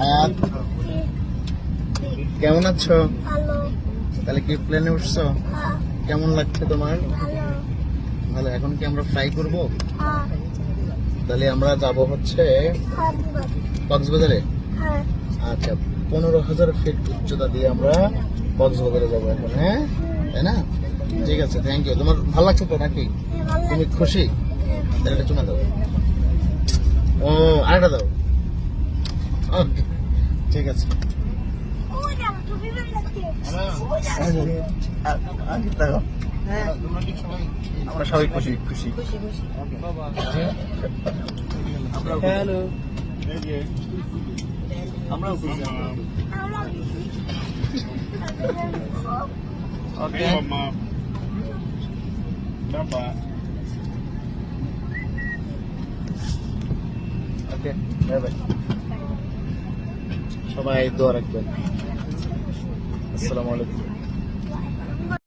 আয়াত, কেমন আছো? ভালো। তাহলে কি প্লেনে উঠছো? হ্যাঁ, কেমন লাগছে তোমার? ভালো। ভালো। এখন কি আমরা ফ্লাই করব? হ্যাঁ, তাহলে আমরা যাব হচ্ছে ধন্যবাদ। কক্সবাজারে। হ্যাঁ, আচ্ছা, 15,000 ফিট উচ্চতা দিয়ে আমরা কক্সবাজারে যাবো এখন, হ্যাঁ তাই না? ঠিক আছে, থ্যাংক ইউ। তোমার ভালো লাগছে তো নাকি? ভালো তুমি লাগছে। খুশি? তাহলে একটা চুমা দাও। ও, আরেকটা দাও। ওকে, ঠিক আছে। ওই যে আমার টুপি পরে লাগছে। ওই যে আমরা সবাই খুশি খুশি। হ্যালো, আমরাও খুশি। আমরা ওকে, ওকে, বাই বাই। সবাই দোয়া রাখবেন। আসসালামু আলাইকুম।